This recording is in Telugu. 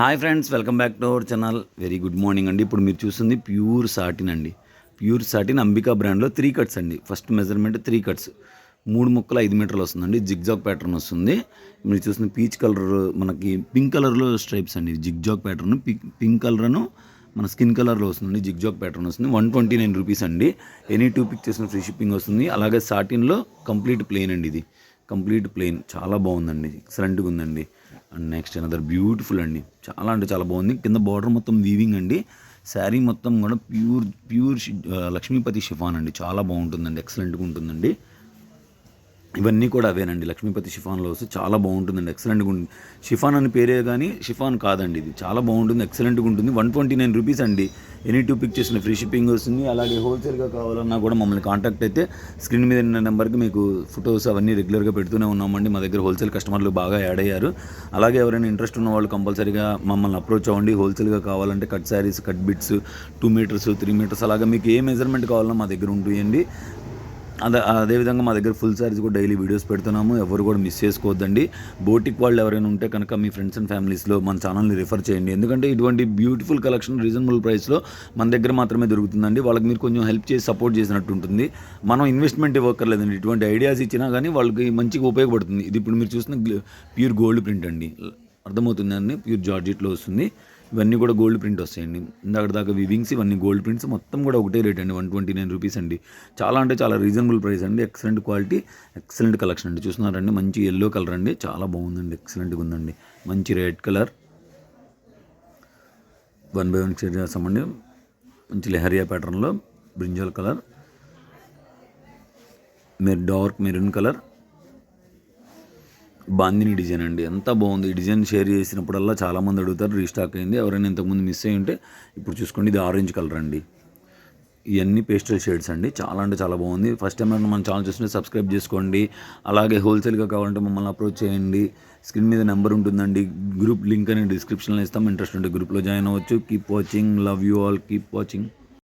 Hi friends, welcome back to our channel. Very good morning అండి. ఇప్పుడు మీరు చూస్తుంది ప్యూర్ సాటిన్ అండి. ప్యూర్ సాటిన్ అంబికా బ్రాండ్లో 3 కట్స్ అండి. ఫస్ట్ మెజర్మెంట్ 3 కట్స్, 3 ముక్కలు 5 మీటర్లు వస్తుందండి. జిగ్జాగ్ ప్యాటర్న్ వస్తుంది. మీరు చూస్తుంది పీచ్ కలర్, మనకి పింక్ కలర్లో స్ట్రైప్స్ అండి. జిగ్జాగ్ ప్యాటర్న్ పింక్ కలర్ను మన స్కిన్ కలర్లో వస్తుందండి. జిగ్జాగ్ ప్యాటర్న్ వస్తుంది. 129 రూపీస్ అండి. ఎనీ 2 పిక్చర్స్ ఫ్రీ షిప్పింగ్ వస్తుంది. అలాగే సాటిన్లో కంప్లీట్ ప్లెయిన్ అండి. ఇది కంప్లీట్ ప్లెయిన్, చాలా బాగుందండి, ఎక్సలెంట్గా ఉందండి. అండ్ నెక్స్ట్ అనదర్ బ్యూటిఫుల్ అండి, చాలా అంటే చాలా బాగుంది. కింద బార్డర్ మొత్తం వీవింగ్ అండి. శారీ మొత్తం కూడా ప్యూర్ లక్ష్మీపతి షిఫాన్ అండి. చాలా బాగుంటుందండి, ఎక్సలెంట్గా ఉంటుందండి. ఇవన్నీ కూడా అవేనండి, లక్ష్మీపతి షిఫాన్లో వస్తే చాలా బాగుంటుందండి, ఎక్సలెంట్గా ఉంటుంది. షిఫాన్ అని పేరే కానీ షిఫాన్ కాదండి, ఇది చాలా బాగుంటుంది, ఎక్సలెంట్గా ఉంటుంది. 129 రూపీస్ అండి. ఎనీ 2 పిక్ చేసిన ఫ్రీ షిప్పింగ్ వస్తుంది. అలాగే హోల్సేల్గా కావాలన్నా కూడా మమ్మల్ని కాంటాక్ట్ అయితే స్క్రీన్ మీద ఉన్న నెంబర్కి మీకు ఫొటోస్ అవన్నీ రెగ్యులర్గా పెడుతూనే ఉన్నామండి. మా దగ్గర హోల్సేల్ కస్టమర్లు బాగా యాడ్ అయ్యారు. అలాగే ఎవరైనా ఇంట్రెస్ట్ ఉన్న వాళ్ళు కంపల్సరీగా మమ్మల్ని అప్రోచ్ అవ్వండి. హోల్సేల్గా కావాలంటే cut saris, cut bits 2 meters 3 meters అలాగా మీకు ఏ మెజర్మెంట్ కావాలన్నా మా దగ్గర ఉంటాయండి. అదేవిధంగా మా దగ్గర ఫుల్ శారీస్ కూడా డైలీ వీడియోస్ పెడుతున్నాము. ఎవరు కూడా మిస్ చేసుకోవద్దండి. బోటిక్ వాళ్ళు ఎవరైనా ఉంటే కనుక మీ ఫ్రెండ్స్ అండ్ ఫ్యామిలీస్లో మన ఛానల్ని రిఫర్ చేయండి. ఎందుకంటే ఇటువంటి బ్యూటిఫుల్ కలెక్షన్ రీజనబుల్ ప్రైస్లో మన దగ్గర మాత్రమే దొరుకుతుందండి. వాళ్ళకి మీరు కొంచెం హెల్ప్ చేసి సపోర్ట్ చేసినట్టు ఉంటుంది. మనం ఇన్వెస్ట్మెంట్ ఇవ్వక్కర్లేదండి. ఇటువంటి ఐడియాస్ ఇచ్చినా కానీ వాళ్ళకి మంచిగా ఉపయోగపడుతుంది. ఇది ఇప్పుడు మీరు చూసిన ప్యూర్ గోల్డ్ ప్రింట్ అండి, అర్థమవుతుందండి. ప్యూర్ జార్జెట్లో వస్తుంది. ఇవన్నీ కూడా గోల్డ్ ప్రింట్ వస్తాయండి. ఇందాక దాకా వివింగ్స్, ఇవన్నీ గోల్డ్ ప్రింట్స్, మొత్తం కూడా ఒకటే రేట్ అండి. 129 రూపీస్ అండి. చాలా అంటే చాలా రీజనబుల్ ప్రైస్ అండి. ఎక్సలెంట్ క్వాలిటీ, ఎక్సలెంట్ కలెక్షన్ అండి. చూస్తున్నారండి, మంచి ఎల్లో కలర్ అండి, చాలా బాగుందండి, ఎక్సలెంట్గా ఉందండి. మంచి రెడ్ కలర్ 1/1 షేర్ చేస్తామండి. మంచి లెహరియా ప్యాటర్న్లో brinjal colour, dark maroon colour, bandhani design అండి. ఎంత బాగుంది. ఈ డిజైన్ షేర్ చేసినప్పుడల్లా చాలామంది అడుగుతారు, రీస్టాక్ అయింది. ఎవరైనా ఇంతకుముందు మిస్ అయ్యి ఉంటే ఇప్పుడు చూసుకోండి. ఇది ఆరెంజ్ కలర్ అండి. ఇవన్నీ పేస్టల్ షేడ్స్ అండి. చాలా అంటే చాలా బాగుంది. ఫస్ట్ టైం మన ఛానల్ చూస్తుంటే సబ్స్క్రైబ్ చేసుకోండి. అలాగే హోల్సేల్గా కావాలంటే మమ్మల్ని అప్రోచ్ చేయండి. స్క్రీన్ మీద నెంబర్ ఉంటుందండి. గ్రూప్ లింక్ అని డిస్క్రిప్షన్లో ఇస్తాం. ఇంట్రెస్ట్ ఉంటే గ్రూప్లో జాయిన్ అవ్వచ్చు. Keep watching, love you all, keep watching.